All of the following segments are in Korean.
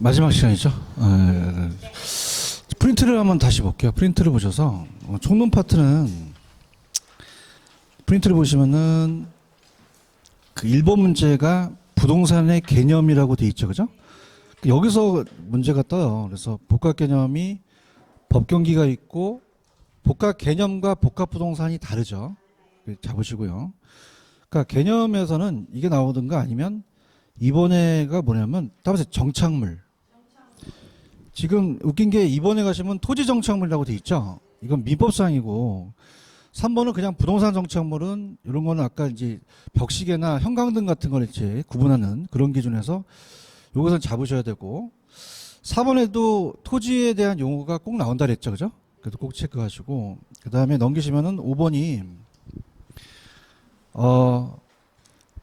마지막 시간이죠. 프린트를 한번 다시 볼게요. 프린트를 보셔서 총론 파트는 프린트를 보시면은 그 1번 문제가 부동산의 개념이라고 돼 있죠, 그죠? 여기서 문제가 떠요. 그래서 복합 개념이 법경기가 있고 복합 개념과 복합 부동산이 다르죠. 잡으시고요. 그러니까 개념에서는 이게 나오든가 아니면 이번에가 뭐냐면 따라서 정착물. 지금 웃긴 게 이번에 가시면 토지 정착물이라고 돼 있죠. 이건 민법상이고 3번은 그냥 부동산 정착물은 이런 거는 아까 이제 벽시계나 형광등 같은 걸 이제 구분하는 그런 기준에서 이것은 잡으셔야 되고 4번에도 토지에 대한 용어가 꼭 나온다 그랬죠. 그죠? 그래도 꼭 체크하시고 그다음에 넘기시면은 5번이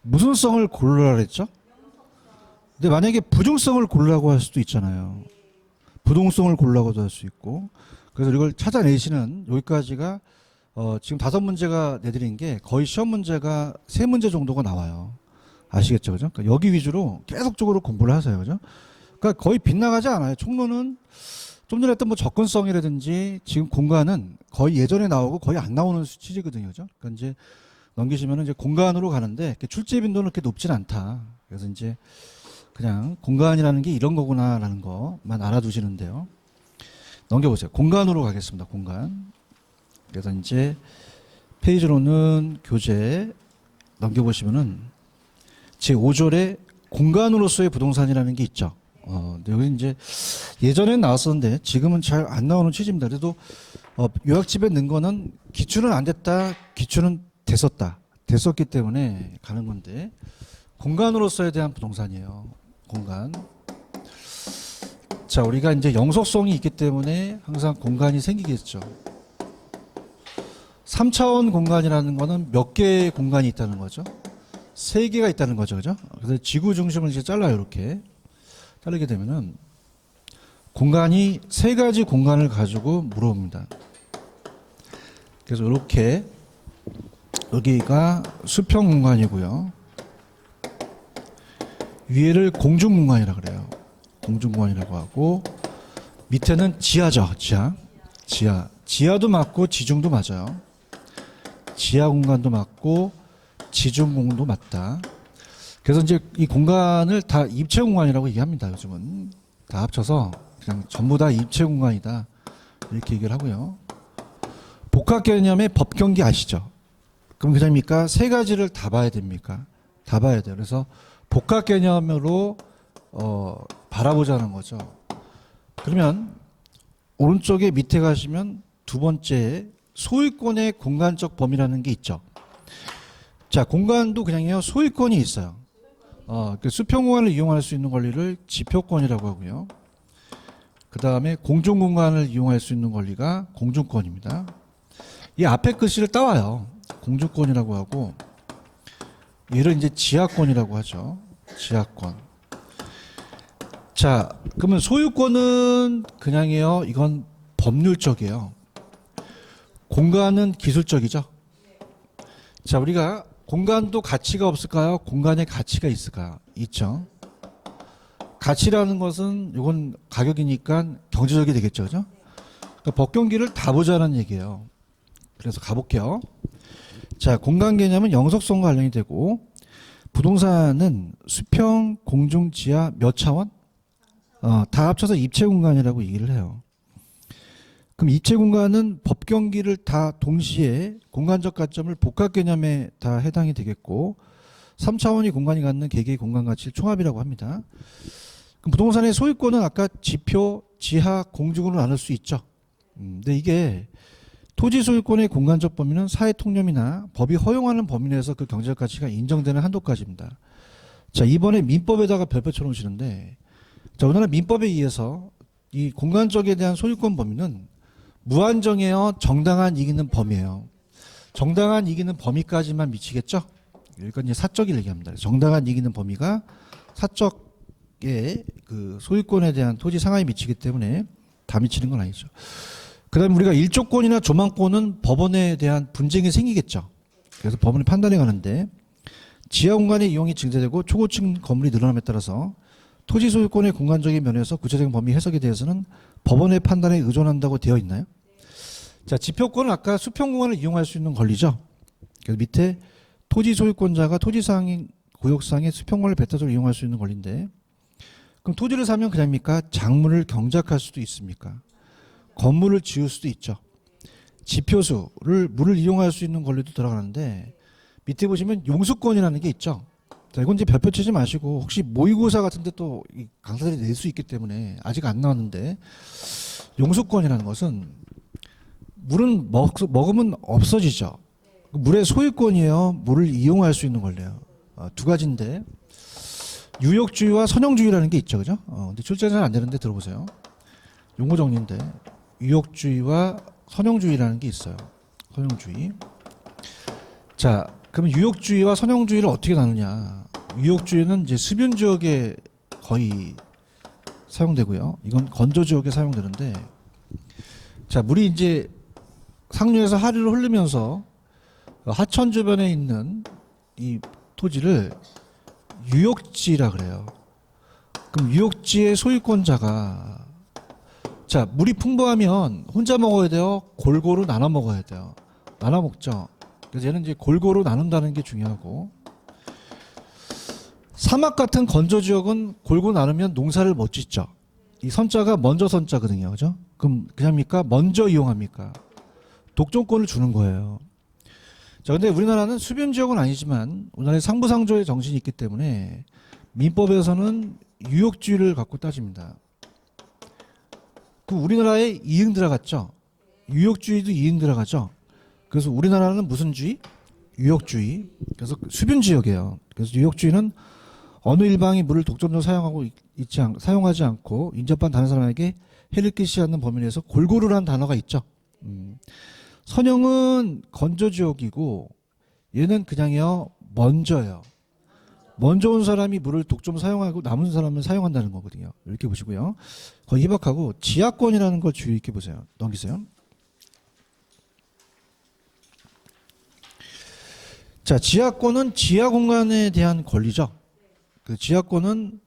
무슨 성을 고르라 그랬죠? 근데 만약에 부중성을 고르라고 할 수도 있잖아요. 부동성을 고르라고도 할 수 있고. 그래서 이걸 찾아내시는 여기까지가 지금 5문제가 내드린 게 거의 시험 문제가 3문제 정도가 나와요. 아시겠죠? 그죠? 그러니까 여기 위주로 계속적으로 공부를 하세요. 그죠? 그러니까 거의 빗나가지 않아요. 총론은 좀 전에 했던 뭐 접근성이라든지 지금 공간은 거의 예전에 나오고 거의 안 나오는 수치거든요. 그죠? 그러니까 이제 넘기시면 이제 공간으로 가는데 출제 빈도는 그렇게 높진 않다. 그래서 이제 그냥 공간이라는 게 이런 거구나라는 것만 알아두시는데요. 넘겨보세요. 공간으로 가겠습니다. 공간. 그래서 이제 페이지로는 교재 넘겨보시면은 제5절에 공간으로서의 부동산이라는 게 있죠. 근데 여기 이제 예전엔 나왔었는데 지금은 잘 안 나오는 취지입니다. 그래도 요약집에 넣은 거는 기출은 안 됐다, 기출은 됐었다. 됐었기 때문에 가는 건데 공간으로서에 대한 부동산이에요. 공간. 자, 우리가 이제 영속성이 있기 때문에 항상 공간이 생기겠죠. 3차원 공간이라는 거는 몇 개의 공간이 있다는 거죠? 3개가 있다는 거죠. 그죠? 그래서 지구 중심을 이제 잘라요. 이렇게. 자르게 되면은 공간이 3가지 공간을 가지고 물어옵니다. 그래서 이렇게 여기가 수평 공간이고요. 위에를 공중 공간이라고 그래요. 공중 공간이라고 하고 밑에는 지하죠. 지하도 맞고 지중도 맞아요. 지하 공간도 맞고 지중 공간도 맞다. 그래서 이제 이 공간을 다 입체 공간이라고 얘기합니다. 요즘은 다 합쳐서 그냥 전부 다 입체 공간이다 이렇게 얘기를 하고요. 복합 개념의 법경기 아시죠? 그럼 그냥입니까? 3가지를 다 봐야 됩니까? 다 봐야 돼요. 그래서 복합 개념으로 바라보자는 거죠. 그러면 오른쪽에 밑에 가시면 2번째 소유권의 공간적 범위라는 게 있죠. 자, 공간도 그냥요 소유권이 있어요. 그 수평 공간을 이용할 수 있는 권리를 지표권이라고 하고요. 그 다음에 공중 공간을 이용할 수 있는 권리가 공중권입니다. 이 앞에 글씨를 따와요. 공중권이라고 하고 얘를 이제 지하권이라고 하죠. 지하권. 자, 그러면 소유권은 그냥이요. 이건 법률적이에요. 공간은 기술적이죠. 자, 우리가 공간도 가치가 없을까요? 공간에 가치가 있을까요? 있죠. 가치라는 것은 이건 가격이니까 경제적이 되겠죠. 그죠? 그러니까 법경기를 다 보자는 얘기예요. 그래서 가볼게요. 자, 공간 개념은 영속성과 관련이 되고 부동산은 수평, 공중, 지하 몇 차원? 다 합쳐서 입체 공간이라고 얘기를 해요. 그럼 입체 공간은 법경기를 다 동시에 공간적 가점을 복합 개념에 다 해당이 되겠고 3차원이 공간이 갖는 개개의 공간 가치를 총합이라고 합니다. 그럼 부동산의 소유권은 아까 지표, 지하, 공중으로 나눌 수 있죠. 근데 이게 토지 소유권의 공간적 범위는 사회 통념이나 법이 허용하는 범위 내에서 그 경제적 가치가 인정되는 한도까지입니다. 자, 이번에 민법에다가 별표 쳐놓으시는데 자, 우리나라 민법에 의해서 이 공간적에 대한 소유권 범위는 무한정이에요. 정당한 이기는 범위예요. 정당한 이기는 범위까지만 미치겠죠? 여기가 이제 사적을 얘기합니다. 정당한 이기는 범위가 사적의 그 소유권에 대한 토지 상한이 미치기 때문에 다 미치는 건 아니죠. 그 다음에 우리가 일조권이나 조망권은 법원에 대한 분쟁이 생기겠죠. 그래서 법원이 판단해 가는데 지하 공간의 이용이 증대되고 초고층 건물이 늘어남에 따라서 토지 소유권의 공간적인 면에서 구체적인 범위 해석에 대해서는 법원의 판단에 의존한다고 되어 있나요? 자, 지표권은 아까 수평 공간을 이용할 수 있는 권리죠. 그래서 밑에 토지 소유권자가 토지상 구역상의 수평권을 배타적으로 이용할 수 있는 권리인데, 그럼 토지를 사면 그냥입니까? 작물을 경작할 수도 있습니까? 건물을 지을 수도 있죠. 지표수를 물을 이용할 수 있는 권리도 들어가는데, 밑에 보시면 용수권이라는 게 있죠. 자, 이건 이제 별표 치지 마시고 혹시 모의고사 같은데 또 강사들이 낼 수 있기 때문에 아직 안 나왔는데, 용수권이라는 것은 물은 먹으면 없어지죠. 물의 소유권이에요. 물을 이용할 수 있는 권리예요. 두 가지인데, 유역주의와 선형주의라는 게 있죠, 그죠? 근데 출제는 잘 안 되는데 들어보세요. 용어 정리인데, 유역주의와 선형주의라는 게 있어요. 선형주의. 자, 그럼 유역주의와 선형주의를 어떻게 나누냐? 유역주의는 이제 수변 지역에 거의 사용되고요. 이건 건조 지역에 사용되는데, 자, 물이 이제 상류에서 하류로 흐르면서 하천 주변에 있는 이 토지를 유역지라 그래요. 그럼 유역지의 소유권자가, 자, 물이 풍부하면 혼자 먹어야 돼요? 골고루 나눠 먹어야 돼요? 나눠 먹죠. 그래서 얘는 이제 골고루 나눈다는 게 중요하고, 사막 같은 건조 지역은 골고루 나누면 농사를 못 짓죠. 이 선자가 먼저 선자거든요. 그죠? 그럼 그냥입니까? 먼저 이용합니까? 독점권을 주는 거예요. 자, 근데 우리나라는 수변 지역은 아니지만 우리나라에 상부상조의 정신이 있기 때문에 민법에서는 유역주의를 갖고 따집니다. 그럼 우리나라에 이응 들어갔죠? 유역주의도 이응 들어가죠? 그래서 우리나라는 무슨 주의? 유역주의. 그래서 수변 지역이에요. 그래서 유역주의는 어느 일방이 물을 독점적으로 사용하지 않고 인접한 다른 사람에게 해를 끼치지 않는 범위 내에서 골고루라는 단어가 있죠. 선형은 건조 지역이고 얘는 그냥요 먼저요. 먼저 온 사람이 물을 독점 사용하고 남은 사람은 사용한다는 거거든요. 이렇게 보시고요. 거의 희박하고 지하권이라는 걸 주의 있게 보세요. 넘기세요. 자, 지하권은 지하 공간에 대한 권리죠. 그 지하권은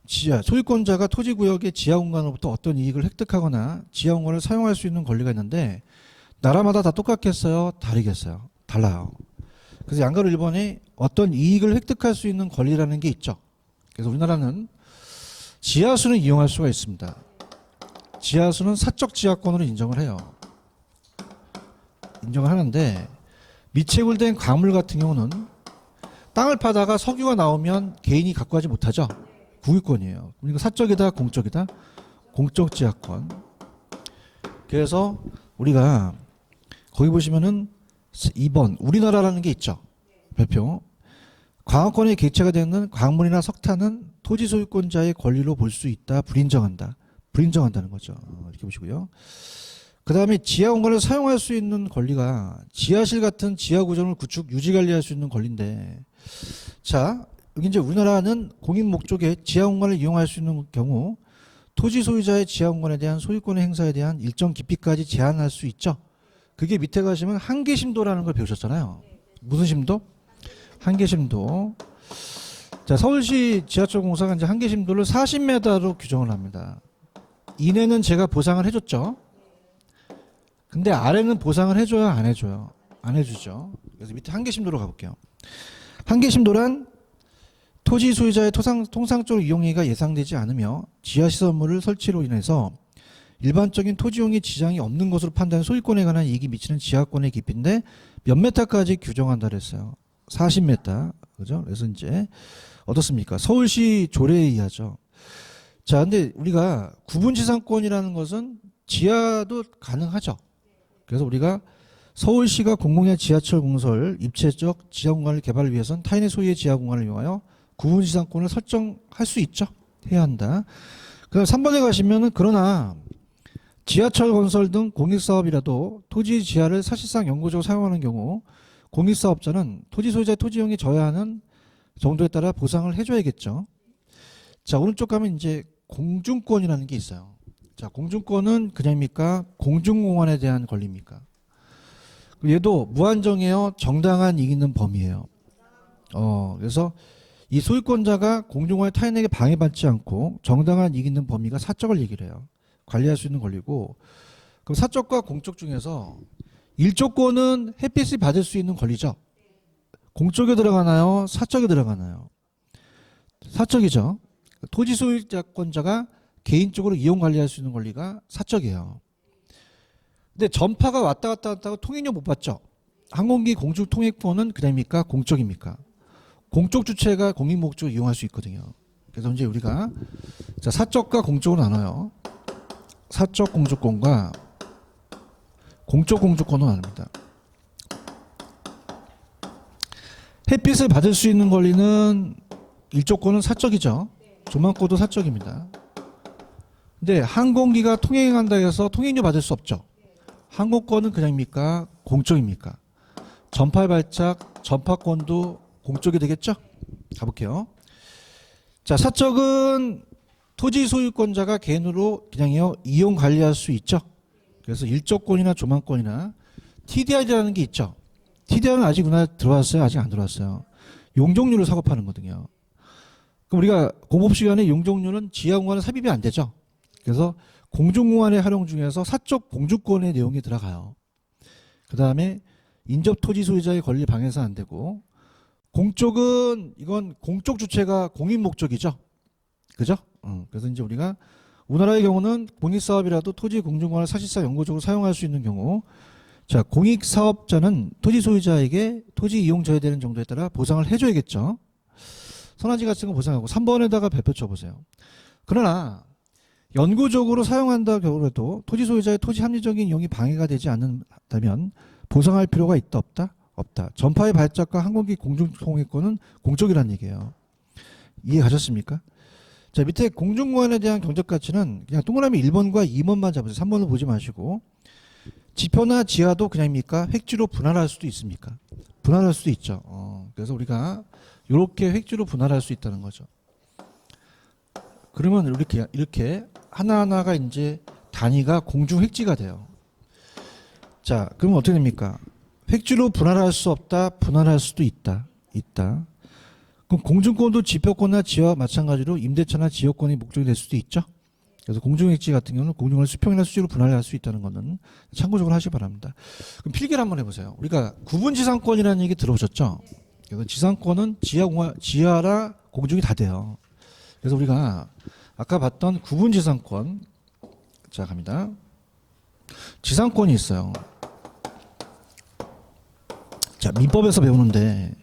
소유권자가 토지구역의 지하 공간으로부터 어떤 이익을 획득하거나 지하 공간을 사용할 수 있는 권리가 있는데, 나라마다 다 똑같겠어요? 다르겠어요? 달라요. 그래서 양가로 1번에 어떤 이익을 획득할 수 있는 권리라는 게 있죠. 그래서 우리나라는 지하수는 이용할 수가 있습니다. 지하수는 사적 지하권으로 인정을 해요. 인정을 하는데, 미채굴된 광물 같은 경우는 땅을 파다가 석유가 나오면 개인이 갖고 가지 못하죠. 국유권이에요. 그러니까 사적이다, 공적이다? 공적 지하권. 그래서 우리가 거기 보시면은 2번 우리나라라는 게 있죠. 별표. 광업권의 객체가 되는 광물이나 석탄은 토지 소유권자의 권리로 볼 수 있다. 불인정한다. 불인정한다는 거죠. 이렇게 보시고요. 그 다음에 지하 공간을 사용할 수 있는 권리가 지하실 같은 지하 구조를 구축, 유지 관리할 수 있는 권리인데, 자, 여기 이제 우리나라는 공익 목적에 지하 공간을 이용할 수 있는 경우 토지 소유자의 지하 공간에 대한 소유권의 행사에 대한 일정 깊이까지 제한할 수 있죠. 그게 밑에 가시면 한계심도라는 걸 배우셨잖아요. 무슨 심도? 한계심도. 자, 서울시 지하철 공사가 이제 한계심도를 40m로 규정을 합니다. 이내는 제가 보상을 해줬죠. 근데 아래는 보상을 해줘요, 안 해줘요? 안 해주죠. 그래서 밑에 한계심도로 가볼게요. 한계심도란 토지 소유자의 통상적으로 이용료가 예상되지 않으며 지하시설물을 설치로 인해서 일반적인 토지용의 지장이 없는 것으로 판단한 소유권에 관한 이익이 미치는 지하권의 깊이인데 몇 메타까지 규정한다 그랬어요. 40m. 그죠? 그래서 이제 어떻습니까? 서울시 조례에 의하죠. 자, 근데 우리가 구분지상권이라는 것은 지하도 가능하죠. 그래서 우리가 서울시가 공공의 지하철 공설 입체적 지하 공간을 개발을 위해서는 타인의 소유의 지하 공간을 이용하여 구분지상권을 설정할 수 있죠. 해야 한다. 그다음 3번에 가시면은 그러나 지하철 건설 등 공익사업이라도 토지 지하를 사실상 영구적으로 사용하는 경우 공익사업자는 토지 소유자의 토지용이 져야 하는 정도에 따라 보상을 해줘야겠죠. 자, 오른쪽 가면 이제 공중권이라는 게 있어요. 자, 공중권은 그냥입니까? 공중공원에 대한 권리입니까? 얘도 무한정이에요. 정당한 이익 있는 범위예요. 그래서 이 소유권자가 공중화의 타인에게 방해받지 않고 정당한 이익 있는 범위가 사적을 얘기를 해요. 관리할 수 있는 권리고, 그럼 사적과 공적 중에서 일조권은 햇빛이 받을 수 있는 권리죠. 공적에 들어가나요? 사적에 들어가나요? 사적이죠. 토지 소유권자가 개인적으로 이용 관리할 수 있는 권리가 사적이에요. 근데 전파가 왔다 갔다 한다고 통행료 못 받죠. 항공기 공중 통행권은 그냥입니까? 공적입니까? 공적 주체가 공익 목적으로 이용할 수 있거든요. 그래서 이제 우리가 자, 사적과 공적으로 나눠요. 사적 공적권과 공적 공적권으로 나눕니다. 햇빛을 받을 수 있는 권리는 일조권은 사적이죠. 조망권도 사적입니다. 근데 항공기가 통행한다 해서 통행료 받을 수 없죠. 항공권은 그냥입니까? 공적입니까? 전파 발작, 전파권도 공적이 되겠죠? 가볼게요. 자, 사적은 토지 소유권자가 개인으로 그냥요 이용 관리할 수 있죠. 그래서 일조권이나 조망권이나 TDR이라는 게 있죠. TDR은 아직 우리나라에 들어왔어요? 아직 안 들어왔어요. 용적률을 사고 파는 거거든요. 그럼 우리가 공업 시간에 용적률은 지하 공간은 삽입이 안 되죠. 그래서 공중공간의 활용 중에서 사적 공주권의 내용이 들어가요. 그 다음에 인접 토지 소유자의 권리 방해서 안 되고, 공적은 이건 공적 주체가 공익 목적이죠. 그죠? 그래서 이제 우리가 우리나라의 경우는 공익사업이라도 토지 공중공간을 사실상 영구적으로 사용할 수 있는 경우, 자, 공익사업자는 토지 소유자에게 토지 이용 저해되는 정도에 따라 보상을 해줘야겠죠. 선화지 같은 거 보상하고 3번에다가 별표 쳐보세요. 그러나 영구적으로 사용한다 경우라도 토지 소유자의 토지 합리적인 이용이 방해가 되지 않는다면 보상할 필요가 있다 없다? 없다. 전파의 발작과 항공기 공중통행권은 공적이라는 얘기예요. 이해 가셨습니까? 자, 밑에 공중공간에 대한 경적 가치는 그냥 동그라미 1번과 2번만 잡으세요. 3번을 보지 마시고. 지표나 지하도 그냥입니까? 획지로 분할할 수도 있습니까? 분할할 수도 있죠. 그래서 우리가 이렇게 획지로 분할할 수 있다는 거죠. 그러면 이렇게 하나하나가 이제 단위가 공중 획지가 돼요. 자, 그럼 어떻게 됩니까? 획지로 분할할 수 없다, 분할할 수도 있다. 그럼 공중권도 지표권이나 지하와 마찬가지로 임대차나 지역권이 목적이 될 수도 있죠. 그래서 공중획지 같은 경우는 공중을 수평이나 수지로 분할할 수 있다는 것은 참고적으로 하시기 바랍니다. 그럼 필기를 한번 해보세요. 우리가 구분지상권이라는 얘기 들어보셨죠? 그래서 지상권은 지하라 공중이 다 돼요. 그래서 우리가 아까 봤던 구분지상권, 자 갑니다. 지상권이 있어요. 자, 민법에서 배우는데,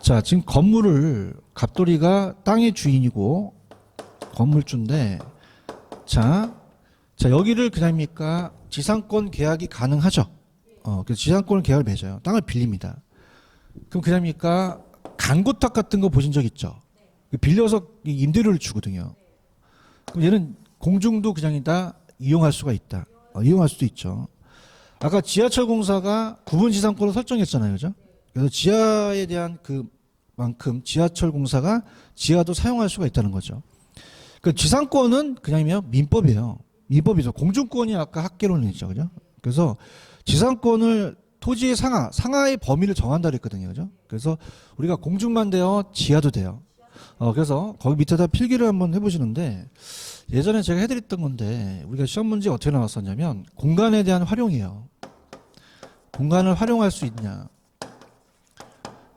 자 지금 건물을 갑돌이가 땅의 주인이고 건물주인데, 자 여기를 그냥입니까? 지상권 계약이 가능하죠. 그래서 지상권 계약을 맺어요. 땅을 빌립니다. 그럼 그냥입니까? 간고탁 같은 거 보신 적 있죠? 빌려서 임대료를 주거든요. 그럼 얘는 공중도 그냥이다 이용할 수가 있다. 이용할 수도 있죠. 아까 지하철 공사가 구분 지상권을 설정했잖아요, 그죠? 그래서 지하에 대한 그만큼 지하철 공사가 지하도 사용할 수가 있다는 거죠. 그 지상권은 그냥이면 민법이에요. 민법이죠. 공중권이 아까 학계론이죠, 그죠? 그래서 지상권을 토지의 상하의 범위를 정한다 그랬거든요, 그죠? 그래서 우리가 공중만 돼요, 지하도 돼요. 그래서 거기 밑에다 필기를 한번 해보시는데, 예전에 제가 해드렸던 건데 우리가 시험 문제 어떻게 나왔었냐면 공간에 대한 활용이에요. 공간을 활용할 수 있냐.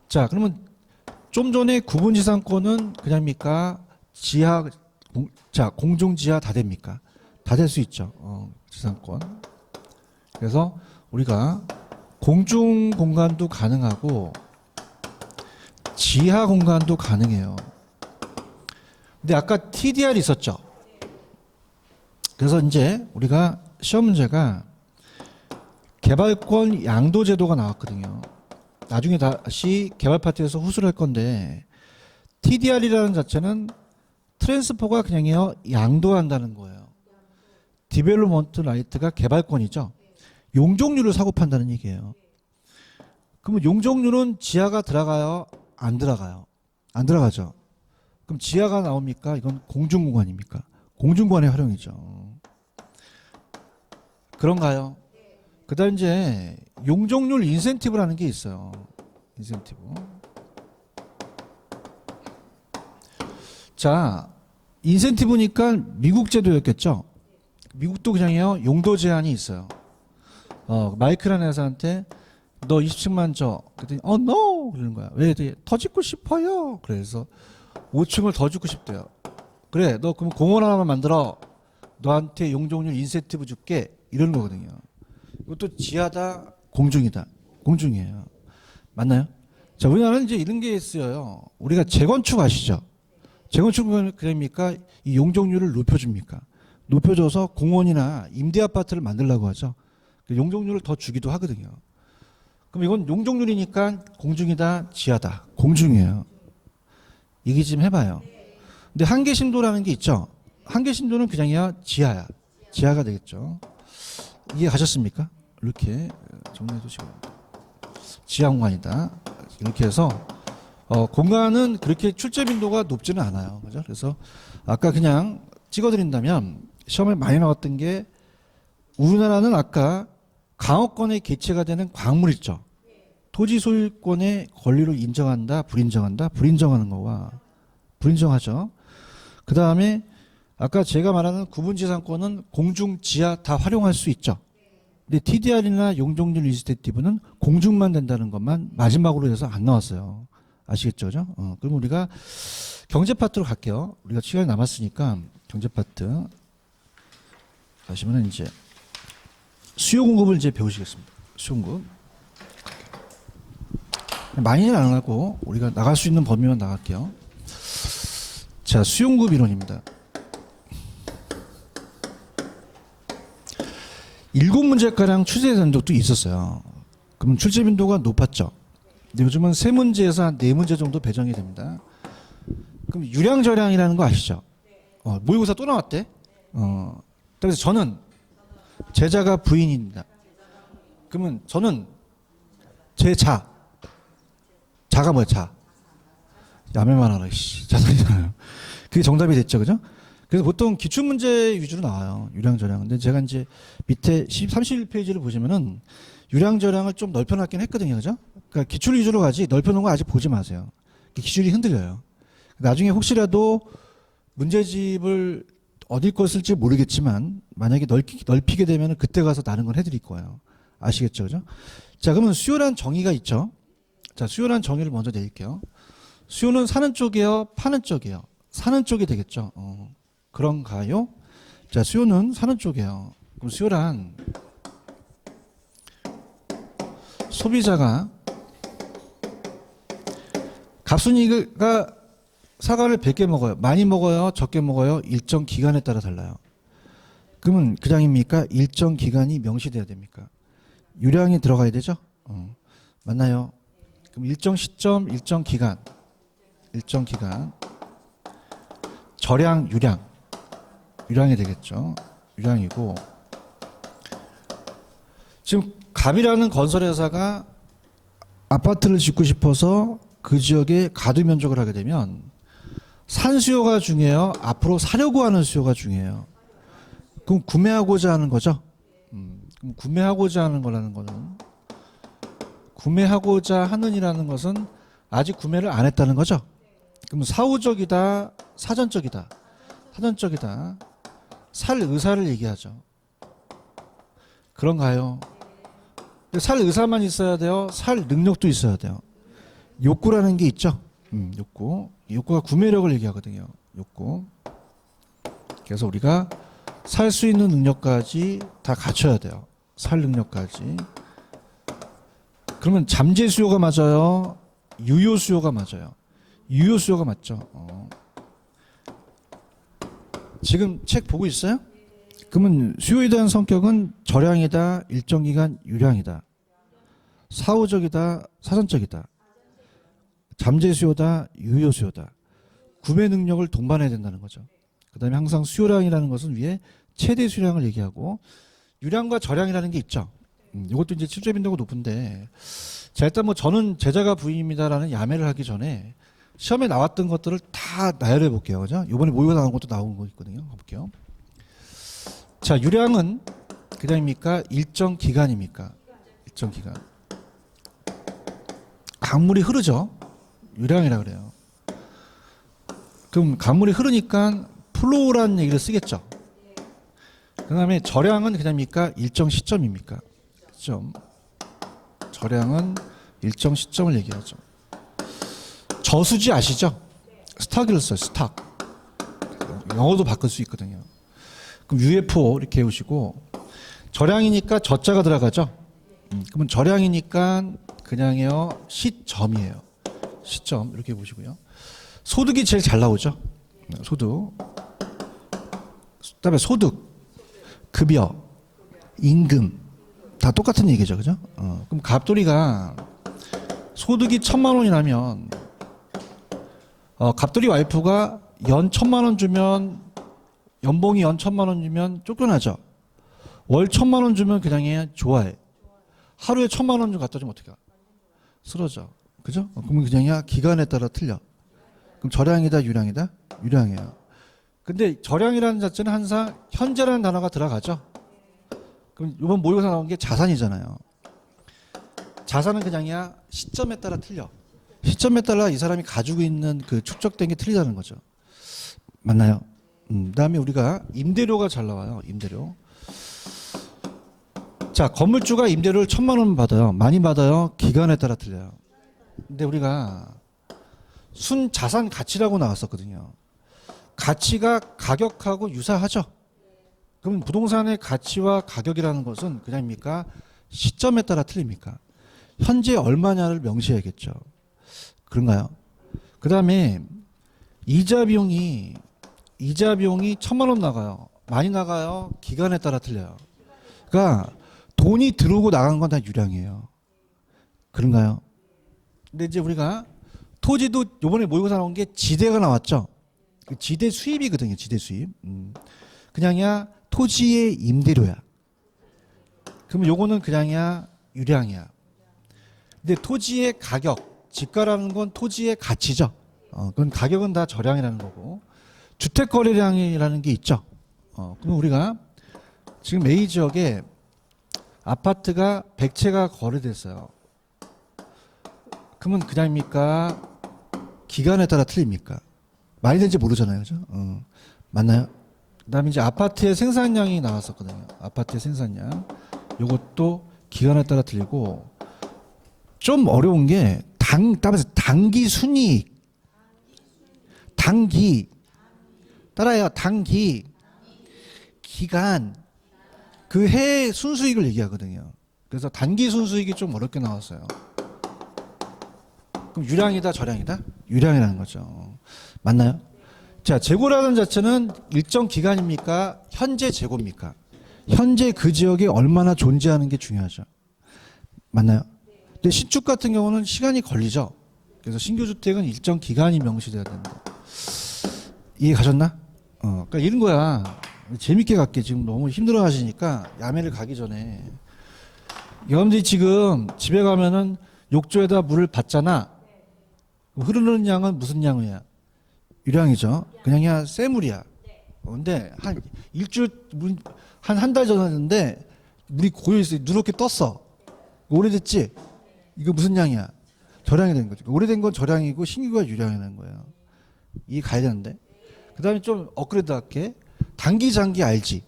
자, 그러면 좀 전에 구분지상권은 그냥입니까? 지하, 공중 지하 다 됩니까? 다 될 수 있죠. 지상권. 그래서 우리가 공중 공간도 가능하고 지하 공간도 가능해요. 근데 아까 TDR 있었죠. 그래서 이제 우리가 시험 문제가 개발권 양도 제도가 나왔거든요. 나중에 다시 개발 파트에서 후수를 할 건데, TDR이라는 자체는 트랜스포가 그냥요 양도한다는 거예요. 디벨롭먼트 라이트가 개발권이죠. 용적률을 사고 판다는 얘기예요. 그러면 용적률은 지하가 들어가요? 안 들어가요? 안 들어가죠. 그럼 지하가 나옵니까? 이건 공중공간입니까? 공중공간의 활용이죠. 그런가요? 그 다음 이제 용적률 인센티브라는 게 있어요. 인센티브. 자, 인센티브니까 미국 제도였겠죠. 미국도 그냥요 용도 제한이 있어요. 마이크라는 회사한테 너 20층만 줘. 그랬더니 no 그러는 거야. 왜? 더 짓고 싶어요. 그래서 5층을 더 짓고 싶대요. 그래, 너 그럼 공원 하나만 만들어. 너한테 용적률 인센티브 줄게. 이런 거거든요. 이것도 지하다, 공중이다. 공중이에요. 맞나요? 자, 우리나라는 이제 이런 게 쓰여요. 우리가 재건축 아시죠? 재건축은 그럽니까? 이 용적률을 높여줍니까? 높여줘서 공원이나 임대 아파트를 만들려고 하죠. 용적률을 더 주기도 하거든요. 그럼 이건 용적률이니까 공중이다, 지하다. 공중이에요. 얘기 좀 해봐요. 근데 한계신도라는 게 있죠. 한계신도는 그냥이야 지하야. 지하가 되겠죠. 이해 가셨습니까? 이렇게 정리해 두시고 지하 공간이다. 이렇게 해서 공간은 그렇게 출제 빈도가 높지는 않아요. 그죠? 그래서 아까 그냥 찍어드린다면 시험에 많이 나왔던 게 우리나라는 아까 강업권의 개체가 되는 광물 있죠. 토지 소유권의 권리를 인정한다, 불인정한다, 불인정하는 거와 불인정하죠. 그 다음에 아까 제가 말하는 구분지상권은 공중, 지하 다 활용할 수 있죠. 근데 TDR이나 용적률 인센티브는 공중만 된다는 것만 마지막으로 해서 안 나왔어요. 아시겠죠? 그죠? 그럼 우리가 경제 파트로 갈게요. 우리가 시간이 남았으니까 경제 파트 가시면 이제 수요 공급을 이제 배우시겠습니다. 수요 공급. 많이는 안 하고 우리가 나갈 수 있는 범위만 나갈게요. 자, 수요 공급 이론입니다. 7문제가량 출제된 적도 있었어요. 그럼 출제 빈도가 높았죠. 근데 요즘은 3문제에서 한 4문제 정도 배정이 됩니다. 그럼 유량저량이라는 거 아시죠? 모의고사 또 나왔대. 그래서 저는 제자가 부인입니다. 그러면 저는 제 자가 뭐야, 자. 야매만 하라, 씨. 자살이잖아요. 그게 정답이 됐죠, 그죠? 그래서 보통 기출문제 위주로 나와요. 유량저량. 근데 제가 이제 밑에 31페이지를 보시면은 유량저량을 좀 넓혀놨긴 했거든요, 그죠? 그러니까 기출 위주로 가지 넓혀놓은 거 아직 보지 마세요. 기출이 흔들려요. 나중에 혹시라도 문제집을 어딜 거 쓸지 모르겠지만 만약에 넓히게 되면 그때 가서 다른 걸 해드릴 거예요. 아시겠죠, 그죠? 자, 그러면 수요란 정의가 있죠. 자, 수요란 정의를 먼저 내릴게요. 수요는 사는 쪽이에요, 파는 쪽이에요. 사는 쪽이 되겠죠. 그런가요? 자, 수요는 사는 쪽이에요. 그럼 수요란 소비자가 갑순이가 사과를 100개 먹어요. 많이 먹어요? 적게 먹어요? 일정 기간에 따라 달라요. 그러면 그량입니까? 일정 기간이 명시돼야 됩니까? 유량이 들어가야 되죠? 맞나요? 그럼 일정 시점, 일정 기간. 저량, 유량이 되겠죠. 유량이고 지금 갑이라는 건설회사가 아파트를 짓고 싶어서 그 지역에 가두 면적을 하게 되면 산 수요가 중요해요. 앞으로 사려고 하는 수요가 중요해요. 그럼 구매하고자 하는 거죠. 그럼 구매하고자 하는 거라는 거는 구매하고자 하는이라는 것은 아직 구매를 안 했다는 거죠. 그럼 사후적이다, 사전적이다. 사전적이다. 살 의사를 얘기하죠. 그런가요? 살 의사만 있어야 돼요. 살 능력도 있어야 돼요. 욕구라는 게 있죠. 욕구. 욕구가 구매력을 얘기하거든요. 욕구. 그래서 우리가 살 수 있는 능력까지 다 갖춰야 돼요. 살 능력까지. 그러면 잠재 수요가 맞아요? 유효 수요가 맞아요? 유효 수요가 맞죠. 지금 책 보고 있어요? 그러면 수요에 대한 성격은 저량이다, 일정 기간 유량이다. 사후적이다, 사전적이다. 잠재 수요다, 유효 수요다. 구매 능력을 동반해야 된다는 거죠. 그 다음에 항상 수요량이라는 것은 위에 최대 수요량을 얘기하고 유량과 저량이라는 게 있죠. 이것도 이제 출제 빈도가 높은데 자, 일단 뭐 저는 제자가 부인입니다라는 야매를 하기 전에 시험에 나왔던 것들을 다 나열해 볼게요. 그죠? 이번에 모의고사 나온 것도 나온 거 있거든요. 볼게요. 자, 유량은 그냥입니까? 일정 기간입니까? 일정 기간. 강물이 흐르죠. 유량이라 그래요. 그럼 강물이 흐르니까 플로우라는 얘기를 쓰겠죠. 그 다음에 절량은 그냥입니까? 일정 시점입니까? 시점. 절량은 일정 시점을 얘기하죠. 저수지 아시죠? 스탁을 써요. 스탁. 영어도 바꿀 수 있거든요. 그럼 UFO 이렇게 해오시고 절량이니까 저자가 들어가죠. 그러면 절량이니까 그냥요 시점이에요. 시점 이렇게 보시고요. 소득이 제일 잘 나오죠. 소득. 그다음에 소득, 급여, 임금 다 똑같은 얘기죠, 그죠? 그럼 갑돌이가 소득이 1,000만 원이 나면 갑돌이 와이프가 연 1,000만 원 주면 연봉이 연 1,000만 원 주면 쫓겨나죠. 월 1,000만 원 주면 그냥 해 좋아해. 하루에 1,000만 원 좀 갖다 주면 어떡해? 쓰러져. 그죠? 그러면 그냥이야 기간에 따라 틀려. 그럼 절량이다, 유량이다? 유량이에요. 근데 절량이라는 자체는 항상 현재라는 단어가 들어가죠. 그럼 이번 모의고사 나온 게 자산이잖아요. 자산은 그냥이야 시점에 따라 틀려. 시점에 따라 이 사람이 가지고 있는 그 축적된 게 틀리다는 거죠. 맞나요? 그다음에 우리가 임대료가 잘 나와요. 임대료. 자, 건물주가 임대료를 1,000만 원 받아요. 많이 받아요. 기간에 따라 틀려요. 근데 우리가 순자산 가치라고 나왔었거든요. 가치가 가격하고 유사하죠. 그럼 부동산의 가치와 가격이라는 것은 그냥입니까? 시점에 따라 틀립니까? 현재 얼마냐를 명시해야겠죠. 그런가요? 그 다음에 이자 비용이 1,000만 원 나가요. 많이 나가요. 기간에 따라 틀려요. 그러니까 돈이 들어오고 나간 건 다 유량이에요. 그런가요? 근데 이제 우리가 토지도 이번에 모의고사 나온 게 지대가 나왔죠. 지대 수입이거든요. 지대 수입. 그냥이야 토지의 임대료야. 그러면 요거는 그냥이야 유량이야. 근데 토지의 가격, 집가라는 건 토지의 가치죠. 그건 가격은 다 절량이라는 거고 주택 거래량이라는 게 있죠. 그럼 우리가 지금 A 지역에 아파트가 100채가 거래됐어요. 그러면 그냥입니까? 기간에 따라 틀립니까? 많이 된지 모르잖아요. 그죠? 맞나요? 그 다음에 이제 아파트의 생산량이 나왔었거든요. 아파트의 생산량. 요것도 기간에 따라 틀리고, 좀 어려운 게, 단기 순이익. 단기. 따라요. 단기. 기간. 그 해 순수익을 얘기하거든요. 그래서 단기 순수익이 좀 어렵게 나왔어요. 그럼 유량이다, 절량이다? 유량이라는 거죠. 맞나요? 자, 재고라는 자체는 일정 기간입니까? 현재 재고입니까? 현재 그 지역에 얼마나 존재하는 게 중요하죠. 맞나요? 근데 신축 같은 경우는 시간이 걸리죠. 그래서 신규 주택은 일정 기간이 명시돼야 된다. 이해 가셨나? 그러니까 이런 거야. 재밌게 갈게. 지금 너무 힘들어 하시니까 야매를 가기 전에 여러분들이 지금 집에 가면은 욕조에다 물을 받잖아. 흐르는 양은 무슨 양이야? 유량이죠. 그냥이야 쇠물이야. 근데 한 일주일 한 달 전에 물이 고여 있어. 누렇게 떴어. 오래됐지? 이거 무슨 양이야? 절량이 된 거죠. 오래된 건 절량이고 신규가 유량이라는 거예요. 이해 가야 되는데. 그다음에 좀 업그레이드 할게. 단기 장기 알지?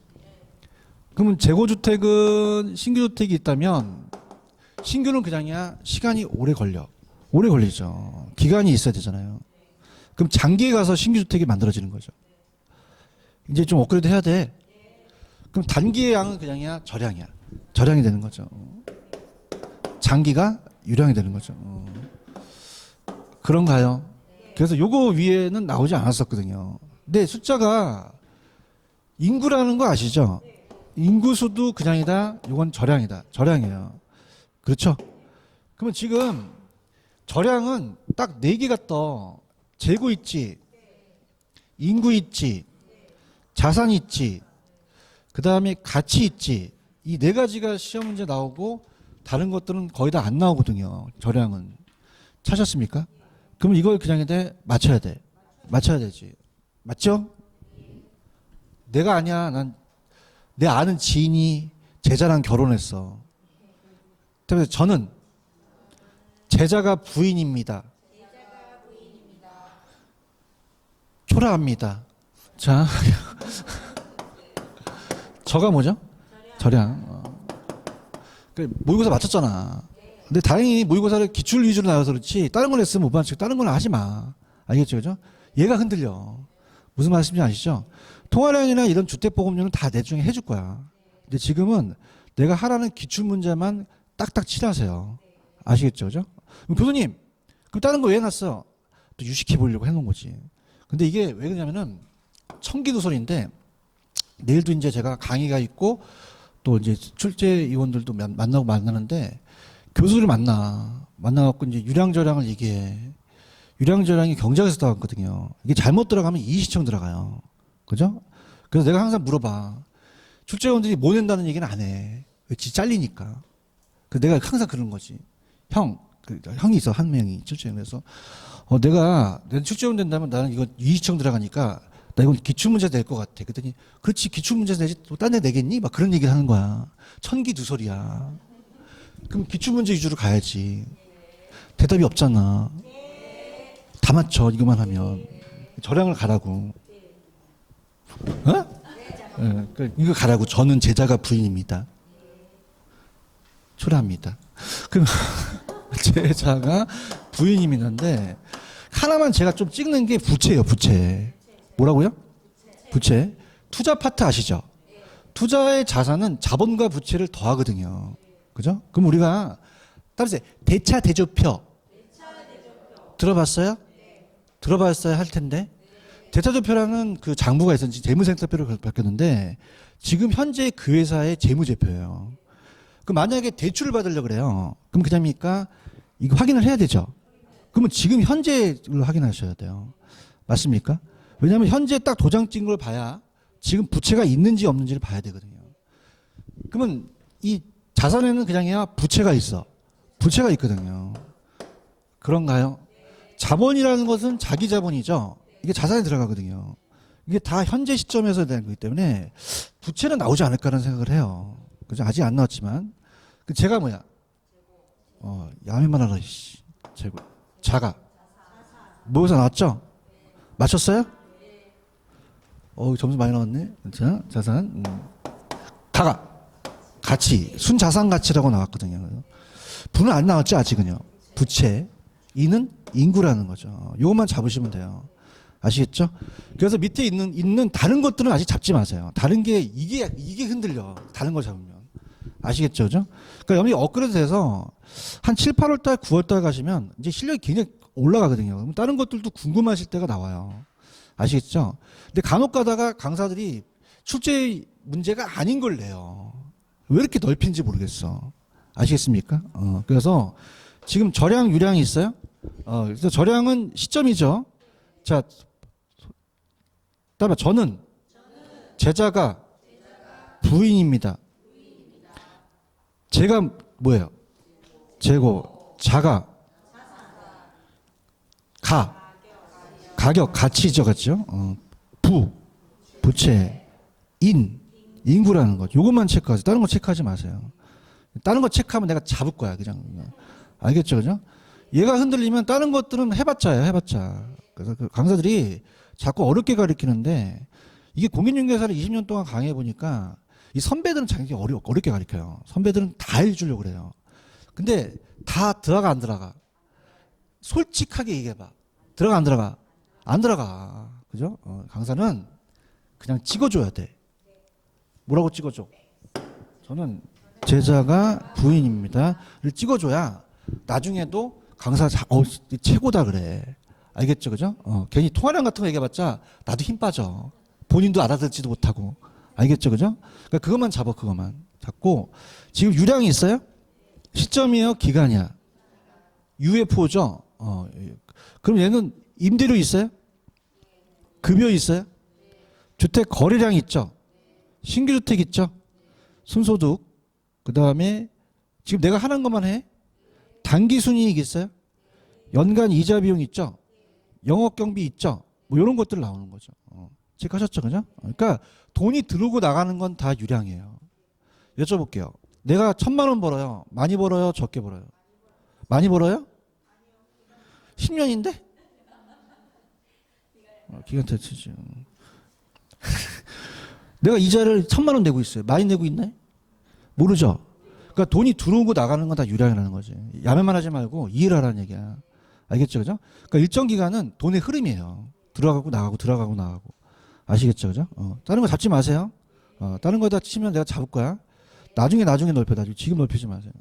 그러면 재고주택은 신규주택이 있다면 신규는 그냥이야 시간이 오래 걸려. 오래 걸리죠. 기간이 있어야 되잖아요. 그럼 장기에 가서 신규주택이 만들어지는 거죠. 이제 좀 업그레이드 해야 돼. 그럼 단기의 양은 그냥이야 절량이야. 절량이 되는 거죠. 장기가 유량이 되는 거죠. 그런가요? 그래서 요거 위에는 나오지 않았었거든요. 근데 숫자가 인구라는 거 아시죠? 인구수도 그냥이다. 요건 절량이다. 절량이에요. 그렇죠? 그러면 지금 절량은 딱 4개가 떠. 재고 있지, 인구 있지, 자산 있지, 그 다음에 가치 있지. 이 4가지가 시험 문제 나오고 다른 것들은 거의 다 안 나오거든요. 절량은. 찾았습니까? 그럼 이걸 그냥 맞춰야 돼. 맞춰야 되지. 맞죠? 내가 아니야. 난 내 아는 지인이 제자랑 결혼했어. 그래서 저는 제자가 부인입니다. 초라합니다. 자, 저가 뭐죠? 절양. 모의고사 맞췄잖아. 근데 다행히 모의고사를 기출 위주로 나와서 그렇지 다른 걸 했으면 못 맞추고 다른 건 하지 마. 알겠죠? 그죠? 얘가 흔들려. 무슨 말씀인지 아시죠? 통화량이나 이런 주택보급률은 다 내중에 해줄 거야. 근데 지금은 내가 하라는 기출 문제만 딱딱 칠하세요. 아시겠죠? 그죠? 그럼 교수님, 그럼 다른 거 왜 해놨어? 또 유식해 보려고 해놓은 거지. 근데 이게 왜 그러냐면은 청기도설인데 내일도 이제 제가 강의가 있고 또 이제 출제위원들도 만나는데 교수를 만나갖고 이제 유량저량을 얘기해. 유량저량이 경작에서 나왔거든요. 이게 잘못 들어가면 이시청 들어가요. 그죠? 그래서 내가 항상 물어봐. 출제위원들이 뭐 낸다는 얘기는 안 해. 왜 지 잘리니까. 그래서 내가 항상 그런 거지. 형이 있어, 한 명이 출제위원. 그래서 내가 출제위원 된다면 나는 이거 이시청 들어가니까 나 이건 기출문제 낼 것 같아. 그랬더니 그렇지 기출문제 내지 또 딴 데 내겠니? 막 그런 얘기를 하는 거야. 천기두설이야. 그럼 기출문제 위주로 가야지. 대답이 없잖아. 다 맞춰 이거만 하면. 저량을 가라고. 어? 네, 이거 가라고. 저는 제자가 부인입니다. 초라합니다. 그럼 제자가 부인님이는데 하나만 제가 좀 찍는 게 부채예요. 부채. 뭐라고요? 부채. 투자 파트 아시죠? 투자의 자산은 자본과 부채를 더하거든요. 그죠? 그럼 우리가 따라서 대차 대조표 들어봤어요? 들어봤어야 할 텐데 대차 대조표라는 그 장부가 있었는지 재무생산표를 바뀌었는데 지금 현재 그 회사의 재무제표예요. 그럼 만약에 대출을 받으려고 그래요. 그럼 그냥입니까? 이거 확인을 해야 되죠. 그러면 지금 현재를 확인하셔야 돼요. 맞습니까? 왜냐하면 현재 딱 도장 찍은 걸 봐야 지금 부채가 있는지 없는지를 봐야 되거든요. 그러면 이 자산에는 그냥이야 부채가 있어. 부채가 있거든요. 그런가요? 자본이라는 것은 자기 자본이죠. 이게 자산에 들어가거든요. 이게 다 현재 시점에서 되는 거기 때문에 부채는 나오지 않을까라는 생각을 해요. 그죠? 아직 안 나왔지만. 제가 뭐야? 야매만 하라, 씨. 재고. 자가. 모의고사 나왔죠? 맞췄어요? 점수 많이 나왔네. 자, 자산. 가가. 가치. 순자산 가치라고 나왔거든요. 부는 안 나왔죠, 아직은요. 부채. 이는 인구라는 거죠. 요것만 잡으시면 돼요. 아시겠죠? 그래서 밑에 있는 다른 것들은 아직 잡지 마세요. 다른 게, 이게 흔들려. 다른 걸 잡으면. 아시겠죠? 그죠? 그러니까 여기 업그레이드 돼서 한 7, 8월 달, 9월 달 가시면 이제 실력이 굉장히 올라가거든요. 그럼 다른 것들도 궁금하실 때가 나와요. 아시겠죠? 근데 간혹 가다가 강사들이 출제 문제가 아닌 걸 내요. 왜 이렇게 넓힌지 모르겠어. 아시겠습니까? 그래서 지금 절양, 유량이 있어요? 그래서 절양은 시점이죠. 자, 따라 저는 제자가 부인입니다. 제가 뭐예요? 재고, 자가, 가격, 가치죠, 같죠? 부채, 인구라는 거. 요것만 체크하세요. 다른 거 체크하지 마세요. 다른 거 체크하면 내가 잡을 거야, 그냥. 알겠죠, 그죠? 얘가 흔들리면 다른 것들은 해봤자예요, 해봤자. 그래서 그 강사들이 자꾸 어렵게 가르치는데 이게 공인중개사를 20년 동안 강의해 보니까 이 선배들은 자기 어렵게 가르쳐요. 선배들은 다 해주려고 그래요. 근데 다 들어가 안 들어가? 솔직하게 얘기해봐. 들어가 안 들어가? 안 들어가. 그죠? 강사는 그냥 찍어줘야 돼. 뭐라고 찍어줘? 저는 제자가 부인입니다를 찍어줘야 나중에도 강사 최고다 그래. 알겠죠? 그죠? 괜히 통화량 같은 거 얘기해봤자 나도 힘 빠져. 본인도 알아듣지도 못하고. 알겠죠? 그죠? 그러니까 그것만 잡아, 그것만. 잡고, 지금 유량이 있어요? 시점이에요? 기간이야? UFO죠? 그럼 얘는 임대료 있어요? 급여 있어요? 주택 거래량 있죠? 신규 주택 있죠? 순소득. 그 다음에 지금 내가 하는 것만 해? 단기 순이익 있어요? 연간 이자 비용 있죠? 영업 경비 있죠? 뭐 이런 것들 나오는 거죠. 체크하셨죠, 그죠? 그러니까 돈이 들어오고 나가는 건 다 유량이에요. 여쭤볼게요. 내가 1,000만 원 벌어요. 많이 벌어요? 적게 벌어요? 많이 벌어요? 10년인데? 기간테스트지. 내가 이자를 1,000만 원 내고 있어요. 많이 내고 있네? 모르죠. 그러니까 돈이 들어오고 나가는 건 다 유량이라는 거지. 야매만 하지 말고 이해를 하라는 얘기야. 알겠죠, 그죠? 그러니까 일정 기간은 돈의 흐름이에요. 들어가고 나가고 들어가고 나가고. 아시겠죠, 그죠? 다른 거 잡지 마세요. 다른 거에다 치면 내가 잡을 거야. 나중에 넓혀. 나중에 지금 넓히지 마세요.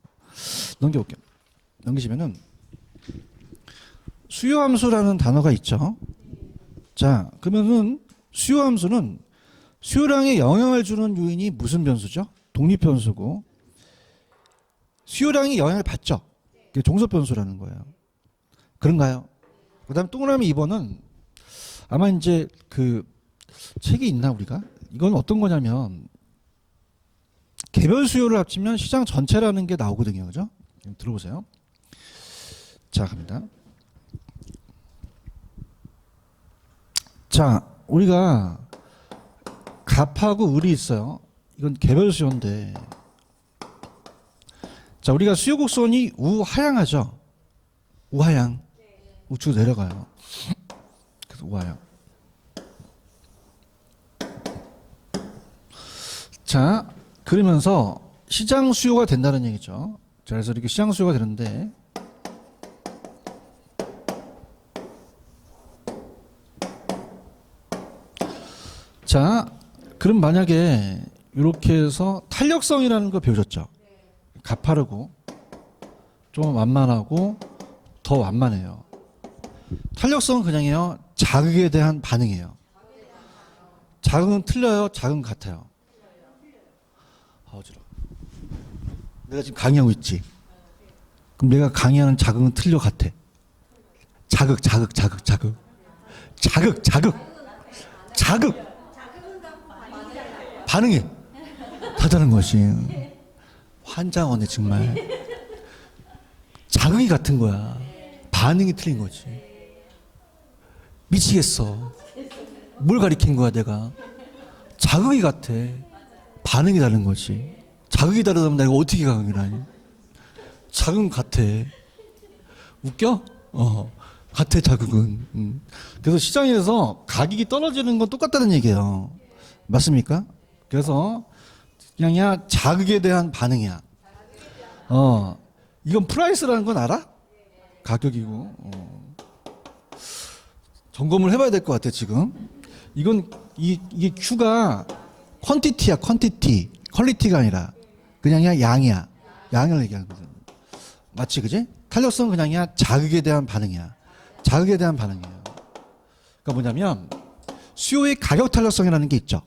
넘겨볼게요. 넘기시면은 수요함수라는 단어가 있죠. 자, 그러면은 수요함수는 수요량에 영향을 주는 요인이 무슨 변수죠? 독립변수고 수요량이 영향을 받죠. 그게 종속변수라는 거예요. 그런가요? 그다음 동그라미 2번은 아마 이제 그 책이 있나 우리가? 이건 어떤 거냐면 개별 수요를 합치면 시장 전체라는 게 나오거든요. 그죠? 들어보세요. 자, 갑니다. 자, 우리가 갑하고 을이 있어요. 이건 개별 수요인데 자, 우리가 수요 곡선이 우하향하죠. 우하향. 우측으로 내려가요. 그래서 우하향. 자, 그러면서 시장 수요가 된다는 얘기죠. 자, 그래서 이렇게 시장 수요가 되는데 자, 그럼 만약에 이렇게 해서 탄력성이라는 거 배우셨죠? 가파르고 좀 완만하고 더 완만해요. 탄력성은 그냥요 자극에 대한 반응이에요. 자극은 틀려요? 자극은 같아요? 어지러워. 내가 지금 강의하고 있지. 그럼 내가 강의하는 자극은 틀려 같아. 자극. 반응이 다르다는 것이. 환장하네 정말. 자극이 같은 거야. 반응이 틀린 거지. 미치겠어. 뭘 가리킨 거야 내가. 자극이 같아. 반응이 다른 거지. 자극이 다르다면 내가 어떻게 자극을 하니? 자극은 같아. 웃겨? 같아 자극은. 그래서 시장에서 가격이 떨어지는 건 똑같다는 얘기예요. 맞습니까? 그래서 그냥 자극에 대한 반응이야. 이건 프라이스라는 건 알아? 가격이고. 점검을 해봐야 될 것 같아 지금. 이건 이게 Q가 퀀티티야, 퀀티티. 퀄리티가 아니라 그냥 양이야. 양을 얘기하는 거죠. 맞지, 그지? 탄력성은 그냥 자극에 대한 반응이야. 자극에 대한 반응이에요. 그러니까 뭐냐면 수요의 가격 탄력성이라는 게 있죠.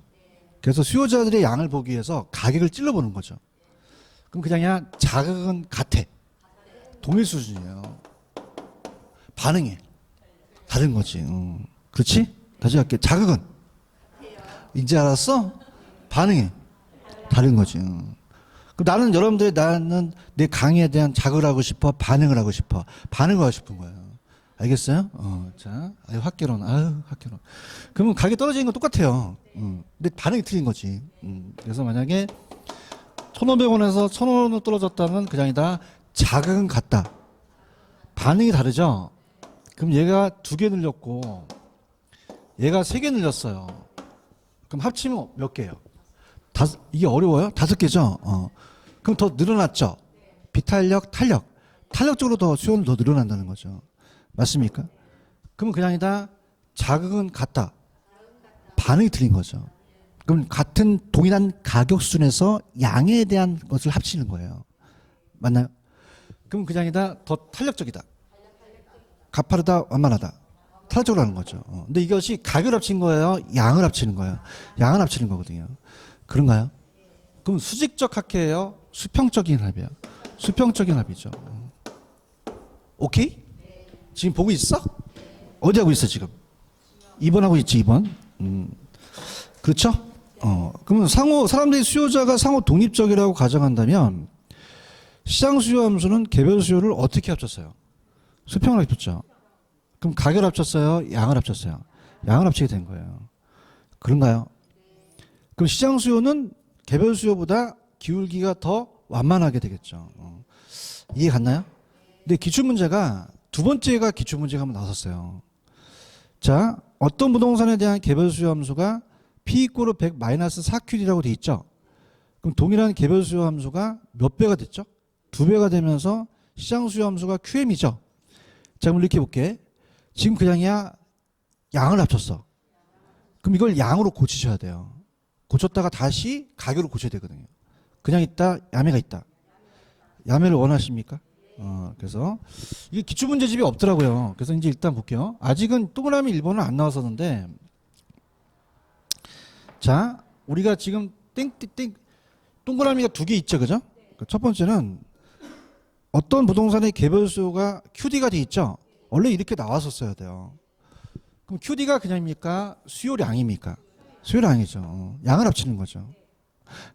그래서 수요자들의 양을 보기 위해서 가격을 찔러보는 거죠. 그럼 그냥 자극은 같아. 동일 수준이에요. 반응이 다른 거지. 그렇지? 다시 할게. 자극은 이제 알았어? 반응이 다른 거지. 그럼 나는 내 강의에 대한 자극을 하고 싶어? 반응을 하고 싶어? 반응을 하고 싶은 거예요. 알겠어요? 자, 학개론. 학개론. 그러면 가격이 떨어지는 건 똑같아요. 근데 반응이 틀린 거지. 그래서 만약에 1,500원에서 1,000원으로 떨어졌다면 그냥이다. 자극은 같다. 반응이 다르죠? 그럼 얘가 2개 늘렸고 얘가 3개 늘렸어요. 그럼 합치면 몇 개예요? 이게 어려워요? 5개죠? 그럼 더 늘어났죠? 비탄력, 탄력. 탄력적으로 더 수요는 더 늘어난다는 거죠. 맞습니까? 그러면 그냥이다. 자극은 같다. 반응이 틀린 거죠. 그럼 같은 동일한 가격 수준에서 양에 대한 것을 합치는 거예요. 맞나요? 그럼 그냥이다. 더 탄력적이다. 가파르다, 완만하다. 탄력적으로 하는 거죠. 근데 이것이 가격을 합친 거예요? 양을 합치는 거예요? 양을 합치는 거거든요. 그런가요? 그럼 수직적 합계예요? 수평적인 합이에요? 수평적인 합이죠. 오케이? 지금 보고 있어? 어디 하고 있어 지금? 2번 하고 있지 2번. 그렇죠? 그러면 사람들이 수요자가 상호 독립적이라고 가정한다면 시장 수요 함수는 개별 수요를 어떻게 합쳤어요? 수평을 합쳤죠. 그럼 가격을 합쳤어요? 양을 합쳤어요? 양을 합치게 된 거예요. 그런가요? 그럼 시장 수요는 개별 수요보다 기울기가 더 완만하게 되겠죠. 이해 갔나요? 근데 기출문제가 두 번째가 기출문제가 한번 나섰어요. 자, 어떤 부동산에 대한 개별 수요 함수가 P 이꼬르 100 마이너스 4QD라고 돼 있죠. 그럼 동일한 개별 수요 함수가 몇 배가 됐죠? 2배가 되면서 시장 수요 함수가 QM이죠. 자, 그럼 이렇게 볼게. 지금 그냥이야 양을 합쳤어. 그럼 이걸 양으로 고치셔야 돼요. 고쳤다가 다시 가격으로 고쳐야 되거든요. 그냥 있다, 야매가 있다. 야매를 원하십니까? 그래서 이게 기출문제집이 없더라고요. 그래서 이제 일단 볼게요. 아직은 동그라미 1번은 안 나왔었는데, 자, 우리가 지금 동그라미가 2개 있죠, 그죠? 첫 번째는 어떤 부동산의 개별 수요가 QD가 돼 있죠. 원래 이렇게 나왔었어야 돼요. 그럼 QD가 그냥입니까? 수요량입니까? 수요량이죠. 양을 합치는 거죠.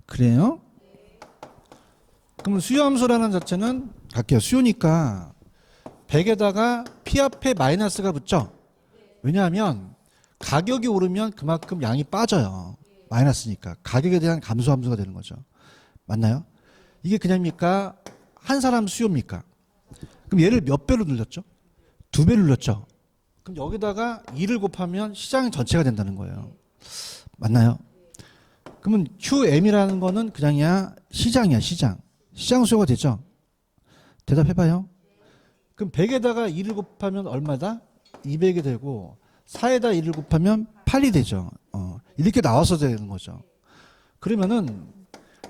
그래요? 그러면 수요함수라는 자체는 갈게요. 수요니까 100에다가 P 앞에 마이너스가 붙죠. 왜냐하면 가격이 오르면 그만큼 양이 빠져요. 마이너스니까 가격에 대한 감소함수가 되는 거죠. 맞나요? 이게 그냥입니까? 한 사람 수요입니까? 그럼 얘를 몇 배로 늘렸죠? 2배로 늘렸죠. 그럼 여기다가 2를 곱하면 시장 전체가 된다는 거예요. 맞나요? 그러면 QM이라는 거는 그냥이야 시장이야, 시장. 시장 수요가 되죠? 대답해봐요. 그럼 100에다가 2를 곱하면 얼마다? 200이 되고 4에다 2를 곱하면 8이 되죠. 이렇게 나와서 되는 거죠. 그러면은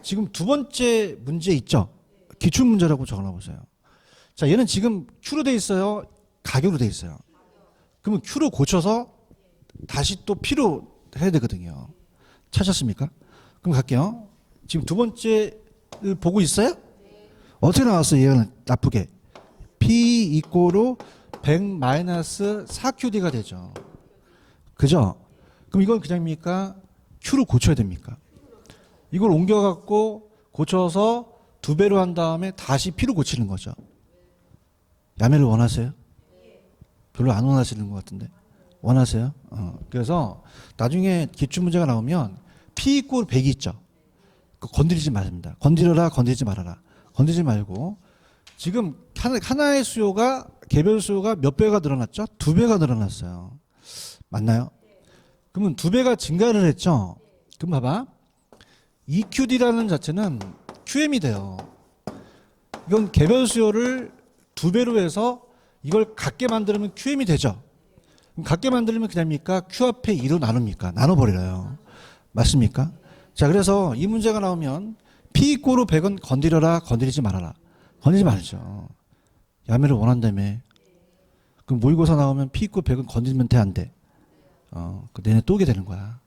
지금 두 번째 문제 있죠? 기출문제라고 적어놔보세요. 자, 얘는 지금 Q로 돼 있어요? 가격으로 돼 있어요? 그러면 Q로 고쳐서 다시 또 P로 해야 되거든요. 찾았습니까? 그럼 갈게요. 지금 두 번째를 보고 있어요? 어떻게 나왔어요? 얘는 나쁘게. P 이꼬르 100 마이너스 4QD가 되죠. 그죠? 그럼 이건 그냥입니까? Q로 고쳐야 됩니까? 이걸 옮겨갖고 고쳐서 2배로 한 다음에 다시 P로 고치는 거죠. 야매를 원하세요? 별로 안 원하시는 것 같은데. 원하세요? 그래서 나중에 기출문제가 나오면 P 이꼬르 100이 있죠. 건드리지 말입니다. 건드려라, 건드리지 말아라. 건드리지 말고 지금 하나의 수요가 개별 수요가 몇 배가 늘어났죠? 2배가 늘어났어요. 맞나요? 그러면 2배가 증가를 했죠? 그럼 봐봐. EQD라는 자체는 QM이 돼요. 이건 개별 수요를 2배로 해서 이걸 같게 만들면 QM이 되죠. 그럼 같게 만들면 그냥입니까? Q 앞에 2로 나눕니까? 나눠버려요. 맞습니까? 자, 그래서 이 문제가 나오면 P 이꼬르 100은 건드려라, 건드리지 말아라. 건드리지 말죠. 야매를 원한다며. 그럼 모의고사 나오면 P 이꼬르 100은 건드리면 돼, 안 돼? 그 내내 또 오게 되는 거야.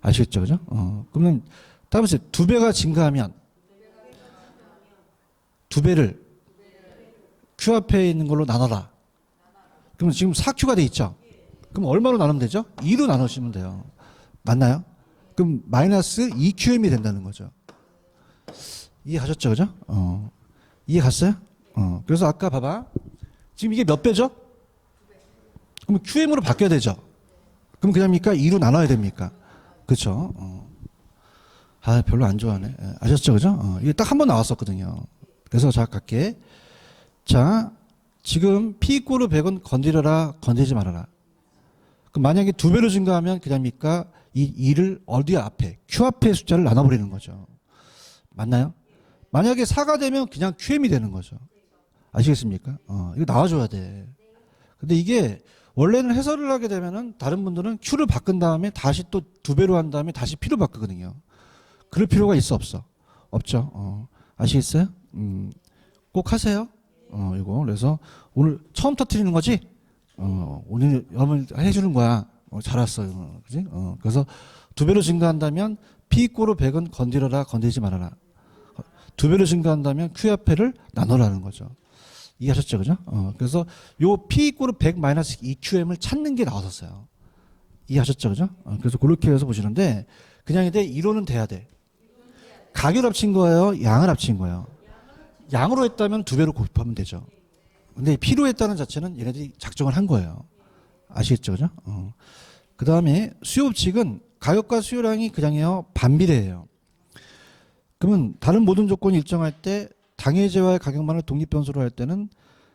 아시겠죠, 그죠? 그러면 다음 번째 2배가 증가하면 2배를 Q 앞에 있는 걸로 나눠라. 그러면 지금 4Q가 돼 있죠? 그럼 얼마로 나누면 되죠? 2로 나누시면 돼요. 맞나요? 그럼 마이너스 2QM이 된다는 거죠. 이해하셨죠, 그죠? 이해 갔어요? 그래서 아까 봐봐. 지금 이게 몇 배죠? 그럼 QM으로 바뀌어야 되죠? 그럼 그냥입니까? 2로 나눠야 됩니까? 그쵸? 별로 안 좋아하네. 아셨죠, 그죠? 이게 딱 한 번 나왔었거든요. 그래서 자, 갈게. 자, 지금 P 이꼬르 100은 건드려라, 건드리지 말아라. 그럼 만약에 2배로 증가하면 그냥입니까? 이 2를 어디 앞에, Q 앞에 숫자를 나눠버리는 거죠. 맞나요? 만약에 4가 되면 그냥 QM이 되는 거죠. 아시겠습니까? 이거 나와줘야 돼. 근데 이게 원래는 해설을 하게 되면은 다른 분들은 Q를 바꾼 다음에 다시 또 2배로 한 다음에 다시 P로 바꾸거든요. 그럴 필요가 있어, 없어? 없죠. 아시겠어요? 꼭 하세요. 이거. 그래서 오늘 처음 터뜨리는 거지? 오늘 여러분 해주는 거야. 잘 왔어요. 그지? 그래서 2배로 증가한다면 P 이꼬르 100은 건드려라, 건드리지 말아라. 2배로 증가한다면 Q 앞에를 나눠라는 거죠. 이해하셨죠? 그죠? 그래서 요 P 이꼬르 100 마이너스 2QM을 찾는 게 나왔었어요. 이해하셨죠? 그죠? 그래서 그렇게 해서 보시는데 그냥 이제 이론은 돼야 돼. 가격을 합친 거예요? 양을 합친 거예요? 양으로 했다면 2배로 곱하면 되죠. 근데 P로 했다는 자체는 얘네들이 작정을 한 거예요. 아시겠죠? 그죠? 그 다음에 수요 법칙은 가격과 수요량이 그냥요 반비례해요. 그러면 다른 모든 조건이 일정할 때 당해제와의 가격만을 독립변수로 할 때는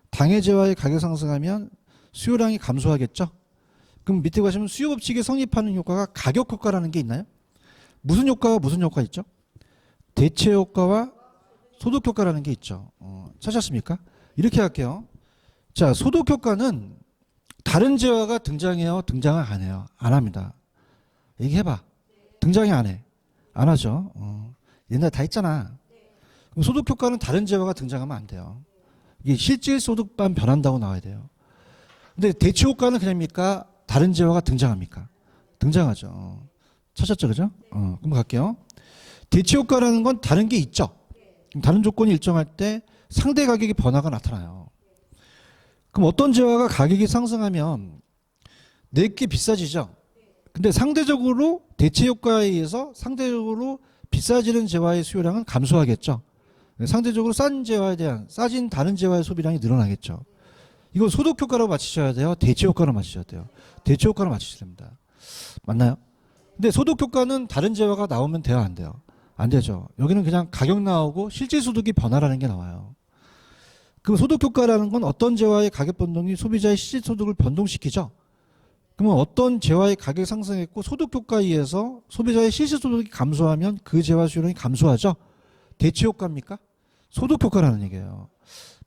당해제와의 가격 상승하면 수요량이 감소하겠죠? 그럼 밑에 가시면 수요 법칙에 성립하는 효과가 가격 효과라는 게 있나요? 무슨 효과와 무슨 효과 있죠? 대체 효과와 소득 효과라는 게 있죠. 찾았습니까? 이렇게 할게요. 자, 소득 효과는 다른 재화가 등장해요? 등장을 안 해요? 안 합니다. 얘기해봐. 등장이 안 해. 안 하죠. 옛날에 다 했잖아. 그럼 소득 효과는 다른 재화가 등장하면 안 돼요. 이게 실질 소득만 변한다고 나와야 돼요. 근데 대체 효과는 그냥입니까? 다른 재화가 등장합니까? 등장하죠. 찾았죠, 그죠? 그럼 갈게요. 대체 효과라는 건 다른 게 있죠. 다른 조건이 일정할 때 상대 가격의 변화가 나타나요. 그럼 어떤 재화가 가격이 상승하면 내게 비싸지죠. 근데 상대적으로 대체 효과에 의해서 상대적으로 비싸지는 재화의 수요량은 감소하겠죠. 상대적으로 싼 재화에 대한 싸진 다른 재화의 소비량이 늘어나겠죠. 이거 소득 효과로 맞추셔야 돼요? 대체 효과로 맞추셔야 돼요? 대체 효과로 맞추셔야 됩니다. 맞나요? 근데 소득 효과는 다른 재화가 나오면 돼요? 안 돼요? 안 되죠. 여기는 그냥 가격 나오고 실질 소득이 변화라는 게 나와요. 그럼 소득 효과라는 건 어떤 재화의 가격 변동이 소비자의 실질 소득을 변동시키죠. 그러면 어떤 재화의 가격이 상승했고 소득 효과에 의해서 소비자의 실질 소득이 감소하면 그 재화 수요량이 감소하죠. 대체 효과입니까? 소득 효과라는 얘기예요.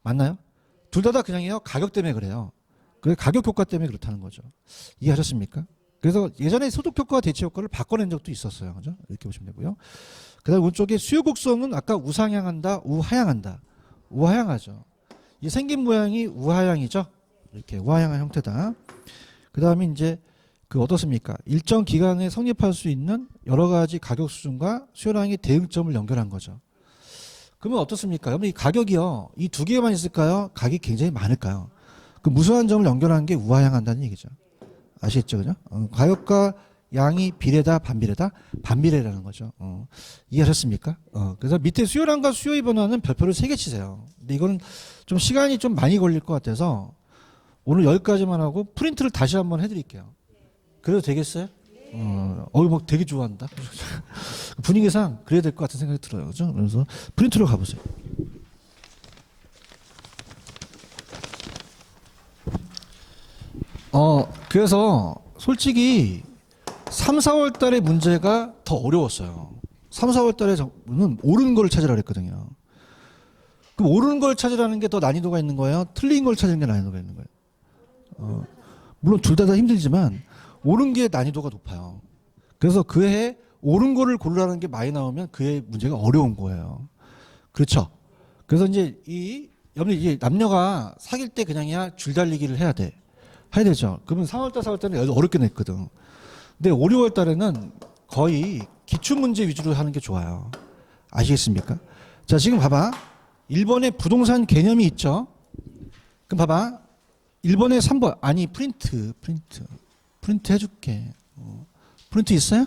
맞나요? 둘 다 그냥이요. 가격 때문에 그래요. 그 가격 효과 때문에 그렇다는 거죠. 이해하셨습니까? 그래서 예전에 소득 효과와 대체 효과를 바꿔낸 적도 있었어요. 그죠? 이렇게 보시면 되고요. 그다음 오른쪽에 수요 곡선은 아까 우상향한다, 우하향한다. 우하향하죠. 이 생긴 모양이 우하향이죠. 이렇게 우하향한 형태다. 그다음에 이제 그 어떻습니까? 일정 기간에 성립할 수 있는 여러 가지 가격 수준과 수요량의 대응점을 연결한 거죠. 그러면 어떻습니까? 여러분 이 가격이요. 이 두 개만 있을까요? 가격이 굉장히 많을까요? 그 무수한 점을 연결하는 게 우하향한다는 얘기죠. 아시겠죠? 그죠? 가격과 양이 비례다, 반비례다? 반비례라는 거죠. 이해하셨습니까? 그래서 밑에 수요량과 수요의 변화는 별표를 3개 치세요. 근데 이거는 좀 시간이 좀 많이 걸릴 것 같아서 오늘 여기까지만 하고 프린트를 다시 한번 해드릴게요. 그래도 되겠어요? 뭐 되게 좋아한다. 분위기상 그래야 될 것 같은 생각이 들어요. 그죠? 그래서 프린트로 가보세요. 그래서 솔직히 3, 4월 달에 문제가 더 어려웠어요. 3, 4월 달에는 옳은 걸 찾으라 그랬거든요. 그럼 옳은 걸 찾으라는 게 더 난이도가 있는 거예요? 틀린 걸 찾는 게 난이도가 있는 거예요? 물론 둘 다 힘들지만 옳은 게 난이도가 높아요. 그래서 그 해에 옳은 거를 고르라는 게 많이 나오면 그 해 문제가 어려운 거예요. 그렇죠? 그래서 이제 이제 남녀가 사귈 때 그냥이야 줄달리기를 해야 되죠. 그러면 3월달, 4월달은 어렵게 냈거든. 근데 5, 6월 달에는 거의 기출문제 위주로 하는 게 좋아요. 아시겠습니까? 자, 지금 봐봐. 1번에 부동산 개념이 있죠? 그럼 봐봐. 1번에 3번. 아니, 프린트 해줄게. 프린트 있어요?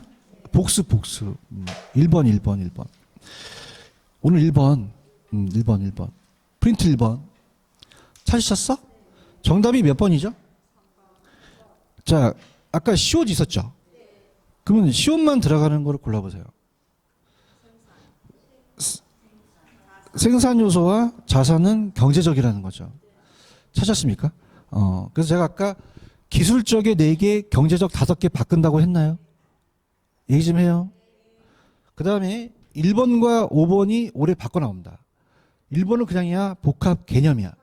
복수. 1번. 오늘 1번. 1번. 프린트 1번. 찾으셨어? 정답이 몇 번이죠? 자, 아까 시옷 있었죠? 그러면 시옷만 들어가는 거를 골라보세요. 생산 요소와 자산은 경제적이라는 거죠. 찾았습니까? 그래서 제가 아까 기술적의 4개, 경제적 5개 바꾼다고 했나요? 얘기 좀 해요. 그 다음에 1번과 5번이 올해 바꿔 나옵니다. 1번은 그냥이야 복합 개념이야.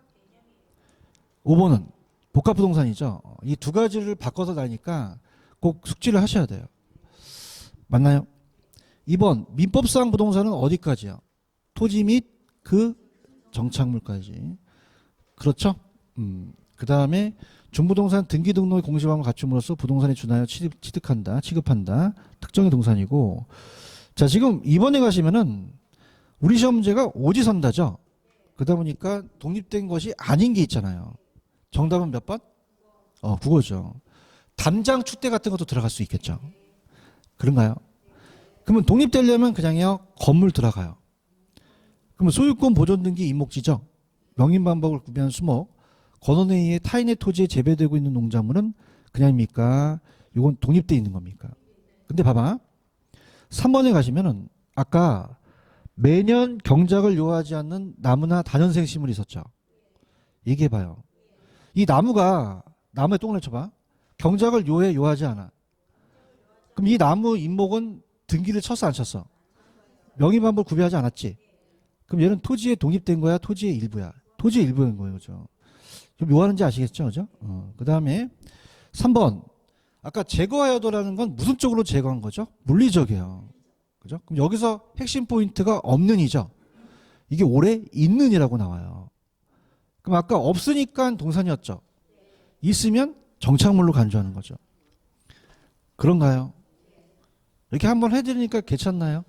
5번은 복합 부동산이죠. 이 두 가지를 바꿔서 나니까 꼭 숙지를 하셔야 돼요. 맞나요? 2번 민법상 부동산은 어디까지요? 토지 및 그 정착물까지. 그렇죠? 그 다음에 중부동산 등기 등록의 공시방을 갖춤으로써 부동산에 준하여 취급한다. 특정의 동산이고. 자, 지금 2번에 가시면은 우리 시험 문제가 오지선다죠. 그러다 보니까 독립된 것이 아닌 게 있잖아요. 정답은 몇 번? 국어죠. 담장 축대 같은 것도 들어갈 수 있겠죠. 그런가요? 그러면 독립되려면 그냥요 건물 들어가요. 그러면 소유권 보존 등기 임목지죠. 명인 방법을 구비한 수목, 권원에 의해 타인의 토지에 재배되고 있는 농작물은 그냥입니까? 이건 독립돼 있는 겁니까? 근데 봐봐. 3번에 가시면은 아까 매년 경작을 요하지 않는 나무나 다년생 식물이 있었죠. 얘기해봐요. 이 나무에 똥을 쳐봐. 경작을 요해, 요하지 않아? 그럼 이 나무 잎목은 등기를 쳤어, 안 쳤어? 명의만물 구비하지 않았지? 그럼 얘는 토지에 독립된 거야, 토지의 일부야? 토지의 일부인 거예요, 그죠? 좀 묘하는지 아시겠죠, 그죠? 그 다음에 3번. 아까 제거하여도라는 건 무슨 쪽으로 제거한 거죠? 물리적이에요. 그죠? 그럼 여기서 핵심 포인트가 없는이죠. 이게 올해 있는이라고 나와요. 그럼 아까 없으니까 동산이었죠. 있으면 정착물로 간주하는 거죠. 그런가요? 이렇게 한번 해드리니까 괜찮나요?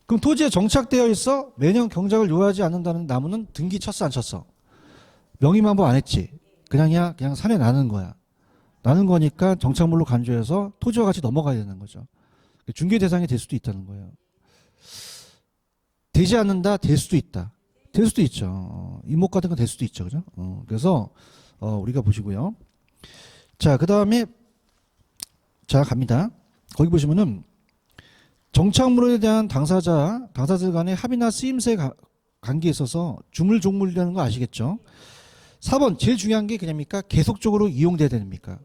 그럼 토지에 정착되어 있어 매년 경작을 요하지 않는다는 나무는 등기 쳤어, 안 쳤어? 명의만부 안 했지. 그냥 산에 나는 거야. 나는 거니까 정착물로 간주해서 토지와 같이 넘어가야 되는 거죠. 중개 대상이 될 수도 있다는 거예요. 되지 않는다, 될 수도 있다. 될 수도 있죠. 이목 같은 건 될 수도 있죠, 그죠? 그래서 우리가 보시고요. 자, 그 다음에 자 갑니다. 거기 보시면은 정착물에 대한 당사자들 간의 합의나 쓰임새 관계에 있어서 주물종물이라는 거 아시겠죠? 4번 제일 중요한 게 그냥입니까? 계속적으로 이용돼야 됩니까?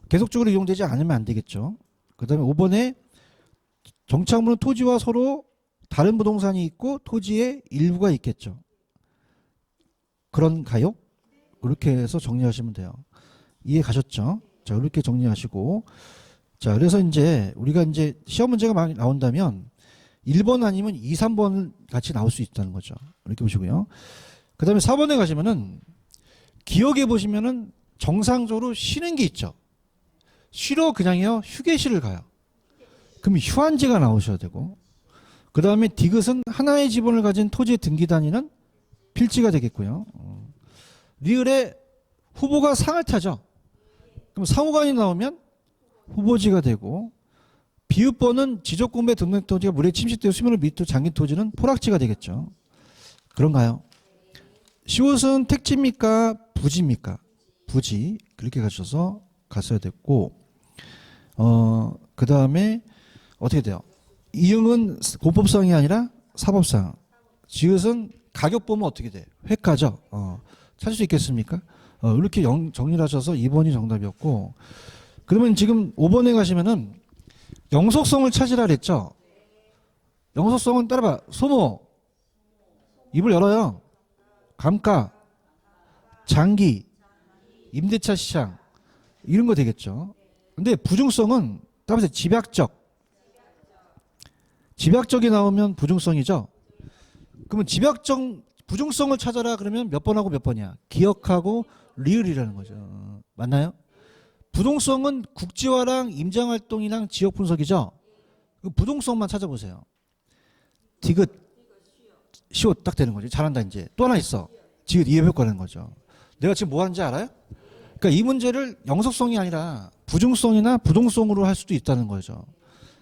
계속적으로 이용되지 않으면 안 되겠죠. 그 다음에 5번에 정착물은 토지와 서로 다른 부동산이 있고 토지의 일부가 있겠죠. 그런가요? 이렇게 해서 정리하시면 돼요. 이해 가셨죠? 자, 이렇게 정리하시고. 자, 그래서 이제 우리가 이제 시험 문제가 많이 나온다면 1번 아니면 2, 3번 같이 나올 수 있다는 거죠. 이렇게 보시고요. 그 다음에 4번에 가시면은 기억해 보시면은 정상적으로 쉬는 게 있죠. 쉬러 그냥요 휴게실을 가요. 그럼 휴한지가 나오셔야 되고, 그 다음에 디귿은 하나의 지분을 가진 토지 등기 단위는 필지가 되겠고요. 리을에 후보가 상을 타죠. 그럼 상호간이 나오면 후보지가 되고, 비읍번은 지적공배 등록 토지가 물에 침식되어 수면을 밑으로 잠긴 토지는 포락지가 되겠죠. 그런가요? 시옷은 택지입니까? 부지입니까? 부지. 그렇게 가셔서 갔어야 됐고, 그 다음에 어떻게 돼요? 이응은 공법상이 아니라 사법상. 지읒은 가격 보면 어떻게 돼? 회가죠. 찾을 수 있겠습니까? 이렇게 정리를 하셔서 2번이 정답이었고, 그러면 지금 5번에 가시면은 영속성을 찾으라 그랬죠? 영속성은 따라봐. 소모. 입을 열어요. 감가. 장기. 임대차 시장. 이런 거 되겠죠. 근데 부중성은 따라서 집약적. 집약적이 나오면 부중성이죠. 그러면 부중성을 찾아라 그러면 몇 번하고 몇 번이야? 기억하고 리을이라는 거죠. 맞나요? 부동성은 국지화랑 임장활동이랑 지역 분석이죠. 그 부동성만 찾아보세요. 디귿, 시옷 딱 되는 거죠. 잘한다 이제. 또 하나 있어. 지읒 이해효과라는 거죠. 내가 지금 뭐 하는지 알아요? 그러니까 이 문제를 영속성이 아니라 부중성이나 부동성으로 할 수도 있다는 거죠.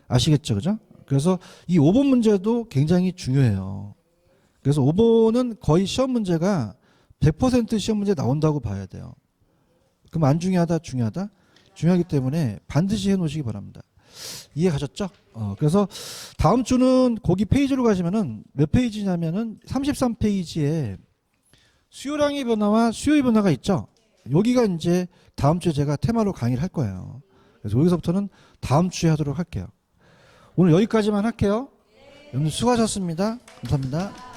아시겠죠, 그죠? 그래서 이 5번 문제도 굉장히 중요해요. 그래서 5번은 거의 시험 문제가 100% 시험 문제 나온다고 봐야 돼요. 그럼 안 중요하다, 중요하다? 중요하기 때문에 반드시 해놓으시기 바랍니다. 이해 가셨죠? 그래서 다음 주는 거기 페이지로 가시면은 몇 페이지냐면은 33페이지에 수요량의 변화와 수요의 변화가 있죠? 여기가 이제 다음 주에 제가 테마로 강의를 할 거예요. 그래서 여기서부터는 다음 주에 하도록 할게요. 오늘 여기까지만 할게요. 여러분 수고하셨습니다. 감사합니다.